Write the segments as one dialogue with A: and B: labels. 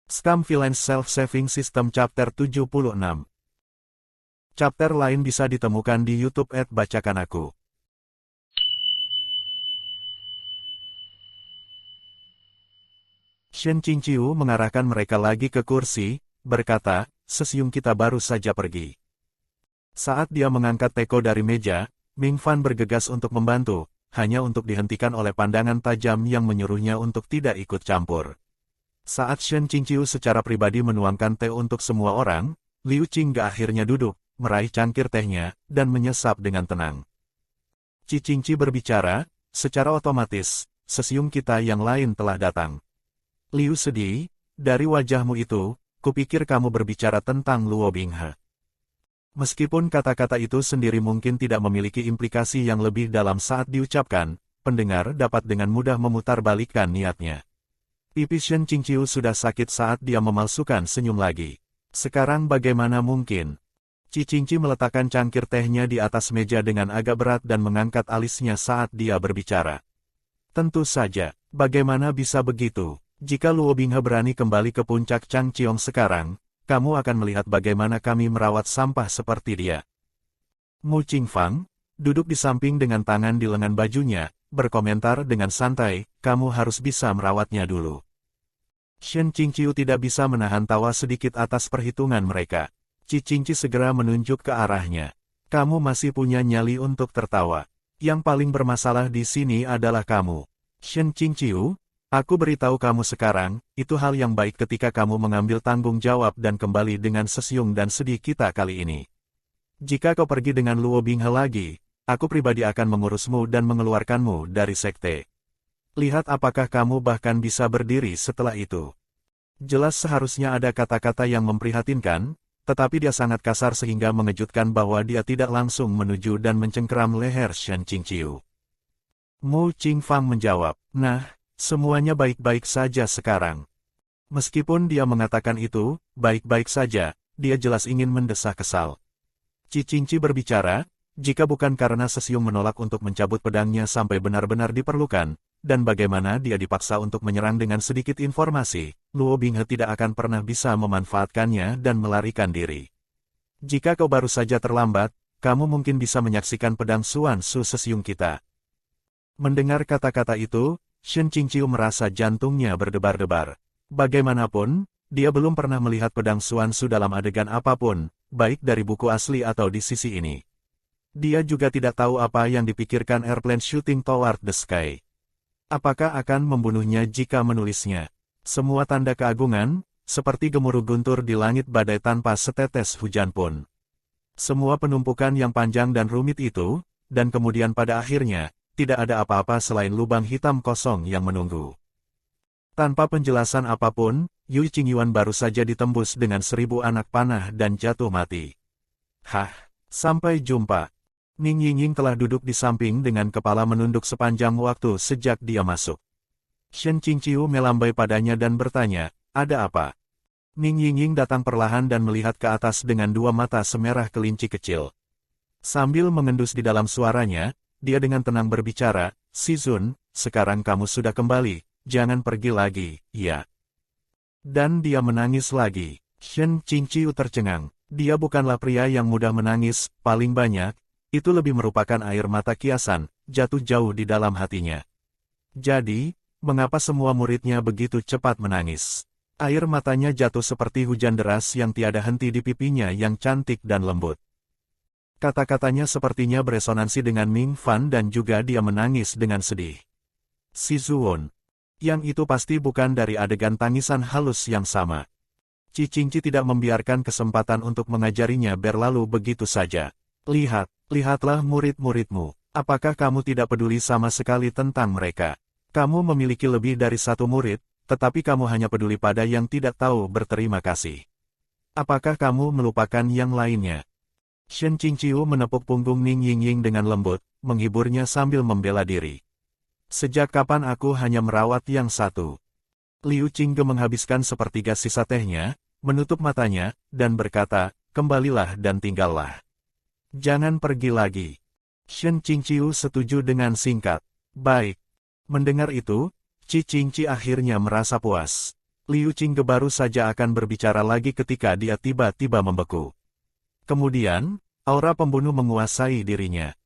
A: Scam Villains Self-Saving System Chapter 76. Chapter lain bisa ditemukan di YouTube @bacakan aku. Shen Qingqiu mengarahkan mereka lagi ke kursi, berkata, "Sesiung kita baru saja pergi." Saat dia mengangkat teko dari meja, Ming Fan bergegas untuk membantu, hanya untuk dihentikan oleh pandangan tajam yang menyuruhnya untuk tidak ikut campur. Saat Shen Qingqiu secara pribadi menuangkan teh untuk semua orang, Liu Qingge akhirnya duduk, meraih cangkir tehnya, dan menyesap dengan tenang. Qi Qingqi berbicara, "Secara otomatis, sesiung kita yang lain telah datang." Liu sedih, "Dari wajahmu itu, kupikir kamu berbicara tentang Luo Binghe." Meskipun kata-kata itu sendiri mungkin tidak memiliki implikasi yang lebih dalam saat diucapkan, pendengar dapat dengan mudah memutarbalikkan niatnya. Pipi Shen Qingqiu sudah sakit saat dia memalsukan senyum lagi. Sekarang bagaimana mungkin? Qi Qingqi meletakkan cangkir tehnya di atas meja dengan agak berat dan mengangkat alisnya saat dia berbicara. "Tentu saja, bagaimana bisa begitu? Jika Luo Binghe berani kembali ke puncak Changqiong sekarang, kamu akan melihat bagaimana kami merawat sampah seperti dia." Mu Qingfang, duduk di samping dengan tangan di lengan bajunya, berkomentar dengan santai, "Kamu harus bisa merawatnya dulu." Shen Qingqiu tidak bisa menahan tawa sedikit atas perhitungan mereka. Qi Qingqi segera menunjuk ke arahnya. "Kamu masih punya nyali untuk tertawa. Yang paling bermasalah di sini adalah kamu. Shen Qingqiu, aku beritahu kamu sekarang, itu hal yang baik ketika kamu mengambil tanggung jawab dan kembali dengan sesiung dan sedih kita kali ini. Jika kau pergi dengan Luo Binghe lagi, aku pribadi akan mengurusmu dan mengeluarkanmu dari sekte. Lihat apakah kamu bahkan bisa berdiri setelah itu." Jelas seharusnya ada kata-kata yang memprihatinkan, tetapi dia sangat kasar sehingga mengejutkan bahwa dia tidak langsung menuju dan mencengkeram leher Shen Qingqiu. Mu Qingfang menjawab, "Nah, semuanya baik-baik saja sekarang." Meskipun dia mengatakan itu, baik-baik saja, dia jelas ingin mendesah kesal. Qi Qingqi berbicara, "Jika bukan karena sesiung menolak untuk mencabut pedangnya sampai benar-benar diperlukan, dan bagaimana dia dipaksa untuk menyerang dengan sedikit informasi, Luo Binghe tidak akan pernah bisa memanfaatkannya dan melarikan diri. Jika kau baru saja terlambat, kamu mungkin bisa menyaksikan pedang Xuan Su sesiung kita." Mendengar kata-kata itu, Shen Qingqiu merasa jantungnya berdebar-debar. Bagaimanapun, dia belum pernah melihat pedang Xuan Su dalam adegan apapun, baik dari buku asli atau di sisi ini. Dia juga tidak tahu apa yang dipikirkan Airplane Shooting Toward the Sky. Apakah akan membunuhnya jika menulisnya? Semua tanda keagungan, seperti gemuruh guntur di langit badai tanpa setetes hujan pun. Semua penumpukan yang panjang dan rumit itu, dan kemudian pada akhirnya, tidak ada apa-apa selain lubang hitam kosong yang menunggu. Tanpa penjelasan apapun, Yue Qingyuan baru saja ditembus dengan 1000 anak panah dan jatuh mati. Sampai jumpa. Ning Yingying telah duduk di samping dengan kepala menunduk sepanjang waktu sejak dia masuk. Shen Qingqiu melambai padanya dan bertanya, "Ada apa?" Ning Yingying datang perlahan dan melihat ke atas dengan dua mata semerah kelinci kecil. Sambil mengendus di dalam suaranya, dia dengan tenang berbicara, "Si Zun, sekarang kamu sudah kembali, jangan pergi lagi, ya." Dan dia menangis lagi. Shen Qingqiu tercengang. Dia bukanlah pria yang mudah menangis, paling banyak, itu lebih merupakan air mata kiasan, jatuh jauh di dalam hatinya. Jadi, mengapa semua muridnya begitu cepat menangis? Air matanya jatuh seperti hujan deras yang tiada henti di pipinya yang cantik dan lembut. Kata-katanya sepertinya beresonansi dengan Ming Fan dan juga dia menangis dengan sedih. Si Zuon. Yang itu pasti bukan dari adegan tangisan halus yang sama. Qi Qingqi tidak membiarkan kesempatan untuk mengajarinya berlalu begitu saja. Lihatlah murid-muridmu. Apakah kamu tidak peduli sama sekali tentang mereka? Kamu memiliki lebih dari satu murid, tetapi kamu hanya peduli pada yang tidak tahu berterima kasih. Apakah kamu melupakan yang lainnya?" Shen Qingqiu menepuk punggung Ning Yingying dengan lembut, menghiburnya sambil membela diri. "Sejak kapan aku hanya merawat yang satu?" Liu Qingge menghabiskan sepertiga sisa tehnya, menutup matanya, dan berkata, "Kembalilah dan tinggallah. Jangan pergi lagi." Shen Qingqiu setuju dengan singkat. "Baik." Mendengar itu, Qi Qingqi akhirnya merasa puas. Liu Qingge baru saja akan berbicara lagi ketika dia tiba-tiba membeku. Kemudian, aura pembunuh menguasai dirinya.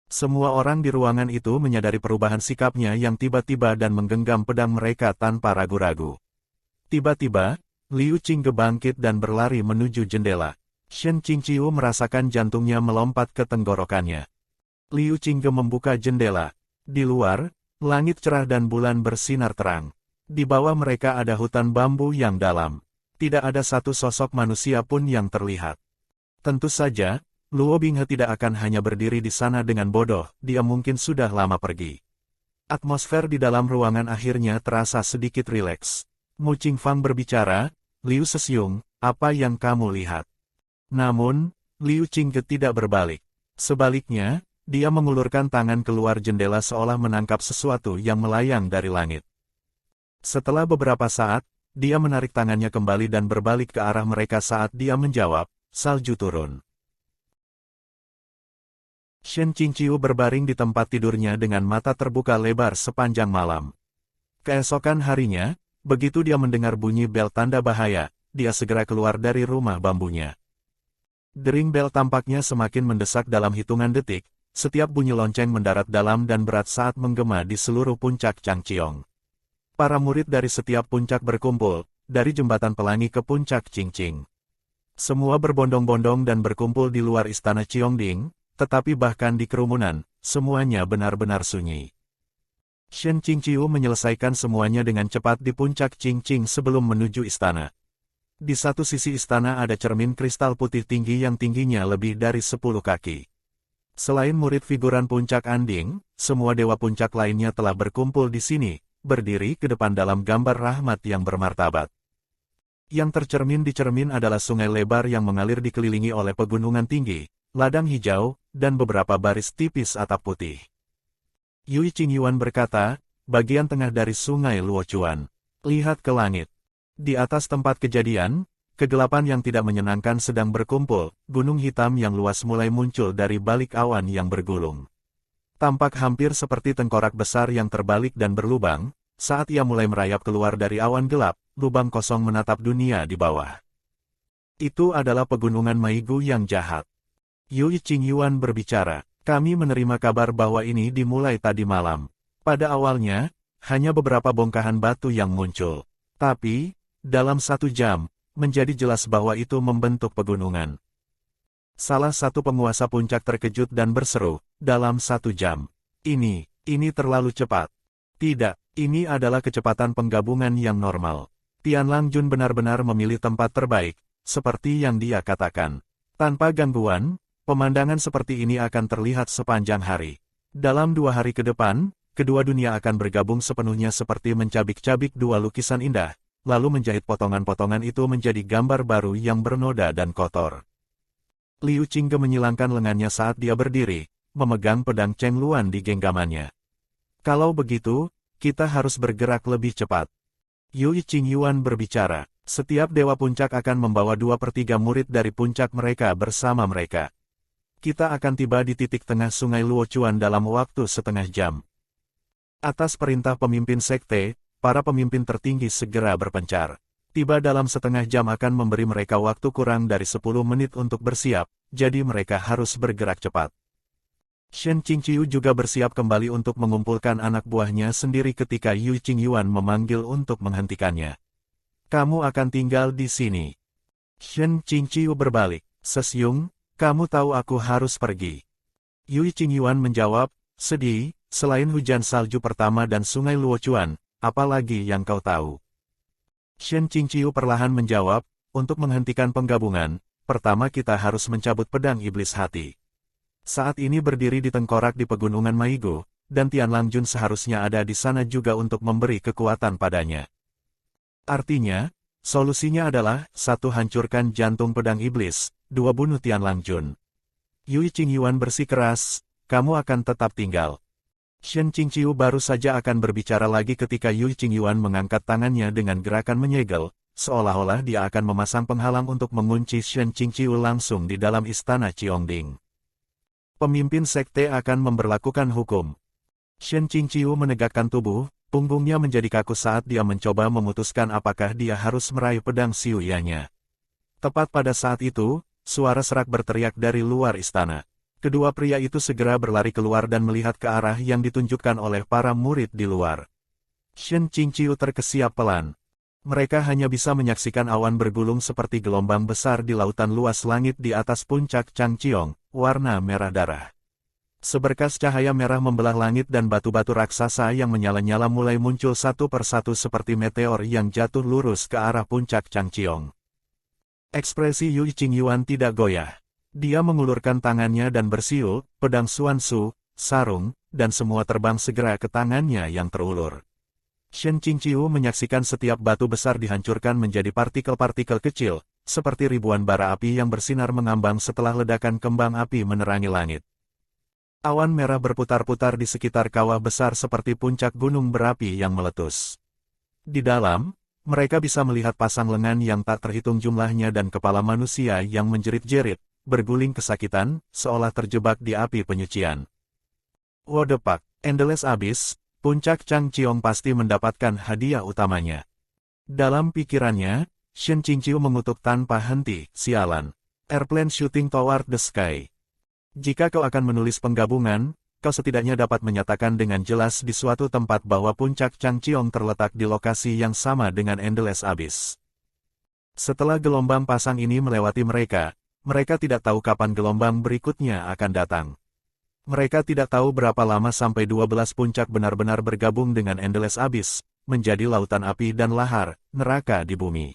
A: Semua orang di ruangan itu menyadari perubahan sikapnya yang tiba-tiba dan menggenggam pedang mereka tanpa ragu-ragu. Tiba-tiba, Liu Qingge bangkit dan berlari menuju jendela. Shen Qingqiu merasakan jantungnya melompat ke tenggorokannya. Liu Qingge membuka jendela. Di luar, langit cerah dan bulan bersinar terang. Di bawah mereka ada hutan bambu yang dalam. Tidak ada satu sosok manusia pun yang terlihat. Tentu saja, Luo Binghe tidak akan hanya berdiri di sana dengan bodoh, dia mungkin sudah lama pergi. Atmosfer di dalam ruangan akhirnya terasa sedikit rileks. Mu Qingfang berbicara, Liu Sesyung, apa yang kamu lihat? Namun, Liu Qingge tidak berbalik. Sebaliknya, dia mengulurkan tangan keluar jendela seolah menangkap sesuatu yang melayang dari langit. Setelah beberapa saat, dia menarik tangannya kembali dan berbalik ke arah mereka saat dia menjawab, salju turun. Shen Qingqiu berbaring di tempat tidurnya dengan mata terbuka lebar sepanjang malam. Keesokan harinya, begitu dia mendengar bunyi bel tanda bahaya, dia segera keluar dari rumah bambunya. Dering bel tampaknya semakin mendesak dalam hitungan detik, setiap bunyi lonceng mendarat dalam dan berat saat menggema di seluruh puncak Changqiong. Para murid dari setiap puncak berkumpul, dari jembatan pelangi ke puncak Qingqing. Semua berbondong-bondong dan berkumpul di luar istana Qiongding, tetapi bahkan di kerumunan, semuanya benar-benar sunyi. Shen Qingqiu menyelesaikan semuanya dengan cepat di puncak Qingqing sebelum menuju istana. Di satu sisi istana ada cermin kristal putih tinggi yang tingginya lebih dari 10 kaki. Selain murid figuran puncak Anding, semua dewa puncak lainnya telah berkumpul di sini, berdiri ke depan dalam gambar rahmat yang bermartabat. Yang tercermin di cermin adalah sungai lebar yang mengalir dikelilingi oleh pegunungan tinggi, ladang hijau, dan beberapa baris tipis atap putih. Yui Qingyuan berkata, bagian tengah dari sungai Luochuan. Lihat ke langit. Di atas tempat kejadian, kegelapan yang tidak menyenangkan sedang berkumpul, gunung hitam yang luas mulai muncul dari balik awan yang bergulung. Tampak hampir seperti tengkorak besar yang terbalik dan berlubang, saat ia mulai merayap keluar dari awan gelap, lubang kosong menatap dunia di bawah. Itu adalah pegunungan Maigu yang jahat. Yui Qingyuan berbicara, kami menerima kabar bahwa ini dimulai tadi malam. Pada awalnya, hanya beberapa bongkahan batu yang muncul. Tapi, dalam 1 jam, menjadi jelas bahwa itu membentuk pegunungan. Salah satu penguasa puncak terkejut dan berseru, dalam 1 jam. Ini terlalu cepat. Tidak, ini adalah kecepatan penggabungan yang normal. Tianlang Jun benar-benar memilih tempat terbaik, seperti yang dia katakan. Tanpa gangguan, pemandangan seperti ini akan terlihat sepanjang hari. Dalam 2 hari ke depan, kedua dunia akan bergabung sepenuhnya seperti mencabik-cabik 2 lukisan indah, lalu menjahit potongan-potongan itu menjadi gambar baru yang bernoda dan kotor. Liu Qingge menyilangkan lengannya saat dia berdiri, memegang pedang Cheng Luan di genggamannya. Kalau begitu, kita harus bergerak lebih cepat. Yui Qingyuan berbicara, setiap dewa puncak akan membawa 2/3 murid dari puncak mereka bersama mereka. Kita akan tiba di titik tengah sungai Luochuan dalam waktu setengah jam. Atas perintah pemimpin sekte, para pemimpin tertinggi segera berpencar. Tiba dalam setengah jam akan memberi mereka waktu kurang dari 10 menit untuk bersiap, jadi mereka harus bergerak cepat. Shen Qingqiu juga bersiap kembali untuk mengumpulkan anak buahnya sendiri ketika Yui Qingyuan memanggil untuk menghentikannya. Kamu akan tinggal di sini. Shen Qingqiu berbalik, Sesyung, kamu tahu aku harus pergi. Yui Qingyuan menjawab, sedih, selain hujan salju pertama dan sungai Luochuan, apalagi yang kau tahu? Shen Qingqiu perlahan menjawab, untuk menghentikan penggabungan, pertama kita harus mencabut pedang iblis hati. Saat ini berdiri di tengkorak di pegunungan Maigu, dan Tianlang Jun seharusnya ada di sana juga untuk memberi kekuatan padanya. Artinya, solusinya adalah, 1. Hancurkan jantung pedang iblis, 2. Bunuh Tianlang Jun. Yui Qingyuan bersikeras, kamu akan tetap tinggal. Shen Qingqiu baru saja akan berbicara lagi ketika Yui Qingyuan mengangkat tangannya dengan gerakan menyegel, seolah-olah dia akan memasang penghalang untuk mengunci Shen Qingqiu langsung di dalam istana Qiongding. Pemimpin sekte akan memberlakukan hukum. Shen Qingqiu menegakkan tubuh, Punggungnya menjadi kaku saat dia mencoba memutuskan apakah dia harus meraih pedang Xiuyanya. Tepat pada saat itu, suara serak berteriak dari luar istana. Kedua pria itu segera berlari keluar dan melihat ke arah yang ditunjukkan oleh para murid di luar. Shen Qingqiu terkesiap pelan. Mereka hanya bisa menyaksikan awan bergulung seperti gelombang besar di lautan luas langit di atas puncak Changqiong, warna merah darah. Seberkas cahaya merah membelah langit dan batu-batu raksasa yang menyala-nyala mulai muncul satu persatu seperti meteor yang jatuh lurus ke arah puncak Changqiong. Ekspresi Yu Qingyuan tidak goyah. Dia mengulurkan tangannya dan bersiul, pedang Xuanzu, sarung, dan semua terbang segera ke tangannya yang terulur. Shen Qingqiu menyaksikan setiap batu besar dihancurkan menjadi partikel-partikel kecil, seperti ribuan bara api yang bersinar mengambang setelah ledakan kembang api menerangi langit. Awan merah berputar-putar di sekitar kawah besar seperti puncak gunung berapi yang meletus. Di dalam, mereka bisa melihat pasang lengan yang tak terhitung jumlahnya dan kepala manusia yang menjerit-jerit, berguling kesakitan, seolah terjebak di api penyucian. Wodepak, Endless Abyss. Puncak Changqiong pasti mendapatkan hadiah utamanya. Dalam pikirannya, Shen Qingqiu mengutuk tanpa henti, sialan. Airplane shooting toward the sky. Jika kau akan menulis penggabungan, kau setidaknya dapat menyatakan dengan jelas di suatu tempat bahwa puncak Changqiong terletak di lokasi yang sama dengan Endless Abyss. Setelah gelombang pasang ini melewati mereka, mereka tidak tahu kapan gelombang berikutnya akan datang. Mereka tidak tahu berapa lama sampai 12 puncak benar-benar bergabung dengan Endless Abyss, menjadi lautan api dan lahar, neraka di bumi.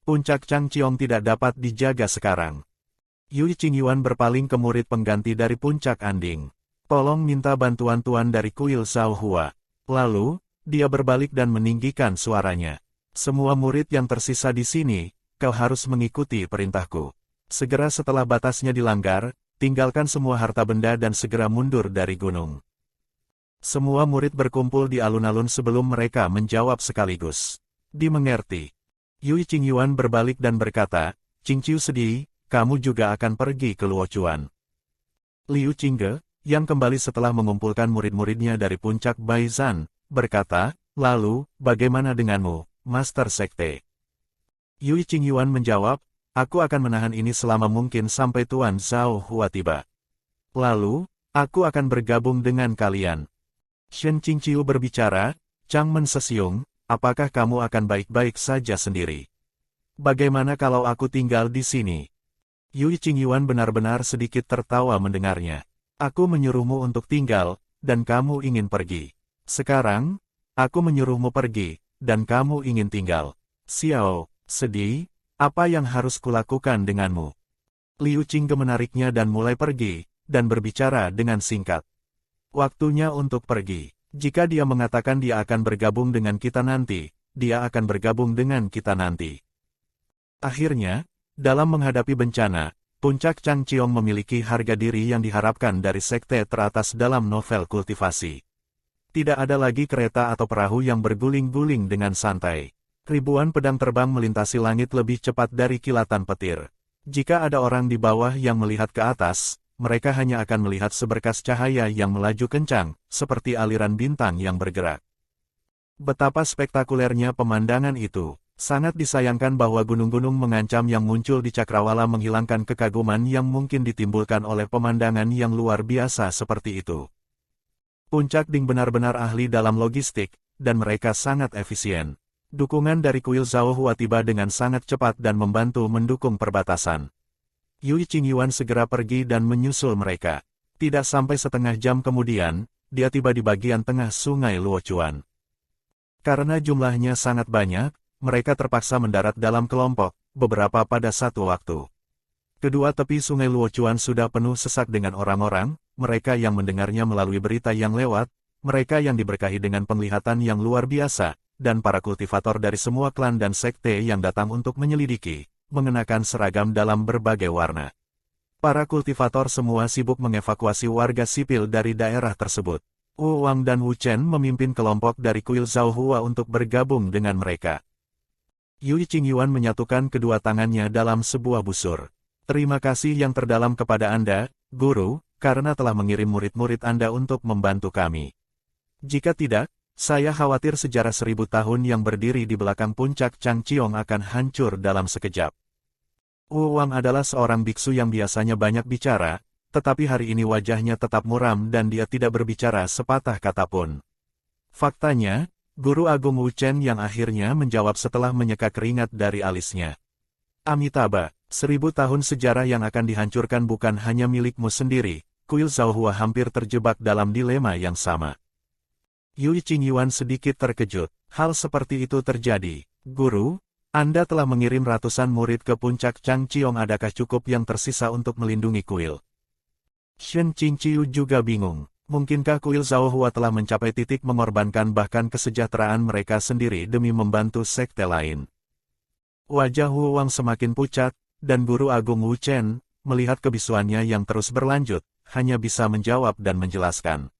A: Puncak Changqiong tidak dapat dijaga sekarang. Yu Qingyuan berpaling ke murid pengganti dari puncak Anding. Tolong minta bantuan tuan dari kuil Zhao Hua. Lalu, dia berbalik dan meninggikan suaranya. Semua murid yang tersisa di sini, kau harus mengikuti perintahku. Segera setelah batasnya dilanggar, tinggalkan semua harta benda dan segera mundur dari gunung. Semua murid berkumpul di alun-alun sebelum mereka menjawab sekaligus. Dimengerti. Yu Qingyuan berbalik dan berkata, Qingqiu sedih, kamu juga akan pergi ke Luochuan. Liu Qingge, yang kembali setelah mengumpulkan murid-muridnya dari puncak Baizan, berkata, lalu, bagaimana denganmu, Master Sekte? Yu Qingyuan menjawab, aku akan menahan ini selama mungkin sampai Tuan Zhao Hua tiba. Lalu, aku akan bergabung dengan kalian. Shen Qingqiu berbicara, Changmen Sesyung, apakah kamu akan baik-baik saja sendiri? Bagaimana kalau aku tinggal di sini? Yu Qingyuan benar-benar sedikit tertawa mendengarnya. Aku menyuruhmu untuk tinggal, dan kamu ingin pergi. Sekarang, aku menyuruhmu pergi, dan kamu ingin tinggal. Xiao, sedih? Apa yang harus kulakukan denganmu? Liu Qingge menariknya dan mulai pergi, dan berbicara dengan singkat. Waktunya untuk pergi. Jika dia mengatakan dia akan bergabung dengan kita nanti, dia akan bergabung dengan kita nanti. Akhirnya, dalam menghadapi bencana, puncak Changqiong memiliki harga diri yang diharapkan dari sekte teratas dalam novel kultivasi. Tidak ada lagi kereta atau perahu yang berguling-guling dengan santai. Ribuan pedang terbang melintasi langit lebih cepat dari kilatan petir. Jika ada orang di bawah yang melihat ke atas, mereka hanya akan melihat seberkas cahaya yang melaju kencang, seperti aliran bintang yang bergerak. Betapa spektakulernya pemandangan itu. Sangat disayangkan bahwa gunung-gunung mengancam yang muncul di cakrawala menghilangkan kekaguman yang mungkin ditimbulkan oleh pemandangan yang luar biasa seperti itu. Puncak Ding benar-benar ahli dalam logistik, dan mereka sangat efisien. Dukungan dari kuil Zhao Hua tiba dengan sangat cepat dan membantu mendukung perbatasan. Yu Qingyuan segera pergi dan menyusul mereka. Tidak sampai setengah jam kemudian, dia tiba di bagian tengah sungai Luochuan. Karena jumlahnya sangat banyak, mereka terpaksa mendarat dalam kelompok, beberapa pada satu waktu. Kedua tepi sungai Luochuan sudah penuh sesak dengan orang-orang, mereka yang mendengarnya melalui berita yang lewat, mereka yang diberkahi dengan penglihatan yang luar biasa, dan para kultivator dari semua klan dan sekte yang datang untuk menyelidiki, mengenakan seragam dalam berbagai warna. Para kultivator semua sibuk mengevakuasi warga sipil dari daerah tersebut. Wu Wang dan Wu Chen memimpin kelompok dari kuil Zhao Hua untuk bergabung dengan mereka. Yu Qingyuan menyatukan kedua tangannya dalam sebuah busur. Terima kasih yang terdalam kepada Anda, Guru, karena telah mengirim murid-murid Anda untuk membantu kami. Jika tidak, Saya khawatir sejarah 1000 tahun yang berdiri di belakang puncak Changqiong akan hancur dalam sekejap. Wu Wang adalah seorang biksu yang biasanya banyak bicara, tetapi hari ini wajahnya tetap muram dan dia tidak berbicara sepatah kata pun. Faktanya, Guru Agung Wu Chen yang akhirnya menjawab setelah menyeka keringat dari alisnya. Amitabha, 1000 tahun sejarah yang akan dihancurkan bukan hanya milikmu sendiri. Kuil Zhaohua hampir terjebak dalam dilema yang sama. Yui Qingyuan sedikit terkejut. Hal seperti itu terjadi. Guru, Anda telah mengirim ratusan murid ke puncak Changqiong, adakah cukup yang tersisa untuk melindungi kuil? Shen Qingqiu juga bingung. Mungkinkah kuil Zhaohua telah mencapai titik mengorbankan bahkan kesejahteraan mereka sendiri demi membantu sekte lain? Wajah Wu Wang semakin pucat, dan Guru Agung Wu Chen, melihat kebisuannya yang terus berlanjut, hanya bisa menjawab dan menjelaskan.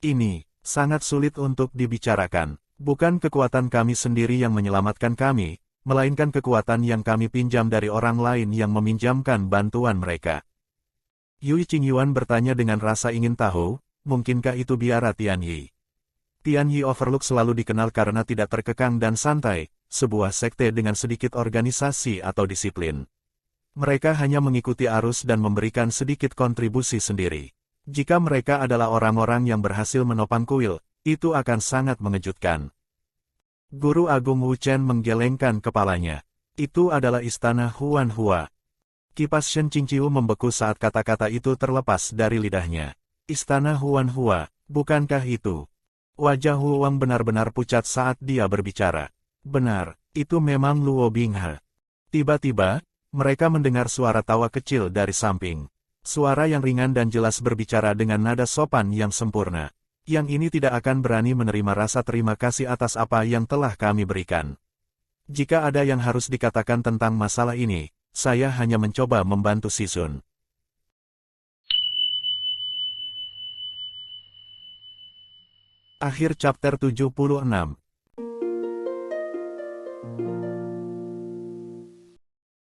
A: Ini sangat sulit untuk dibicarakan. Bukan kekuatan kami sendiri yang menyelamatkan kami, melainkan kekuatan yang kami pinjam dari orang lain yang meminjamkan bantuan mereka. Yui Qingyuan bertanya dengan rasa ingin tahu, mungkinkah itu biara Tianyi? Tianyi Overlook selalu dikenal karena tidak terkekang dan santai, sebuah sekte dengan sedikit organisasi atau disiplin. Mereka hanya mengikuti arus dan memberikan sedikit kontribusi sendiri. Jika mereka adalah orang-orang yang berhasil menopang kuil, itu akan sangat mengejutkan. Guru Agung Wu Chen menggelengkan kepalanya. Itu adalah istana Huanhua. Kipas Shen Qingqiu membeku saat kata-kata itu terlepas dari lidahnya. Istana Huanhua, bukankah itu? Wajah Wu Wang benar-benar pucat saat dia berbicara. Benar, itu memang Luo Binghe. Tiba-tiba, mereka mendengar suara tawa kecil dari samping. Suara yang ringan dan jelas berbicara dengan nada sopan yang sempurna. Yang ini tidak akan berani menerima rasa terima kasih atas apa yang telah kami berikan. Jika ada yang harus dikatakan tentang masalah ini, saya hanya mencoba membantu Si Sun. Akhir chapter 76.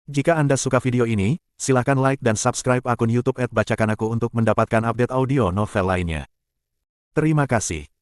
A: Jika Anda suka video ini, silakan like dan subscribe akun YouTube @bacakanaku untuk mendapatkan update audio novel lainnya. Terima kasih.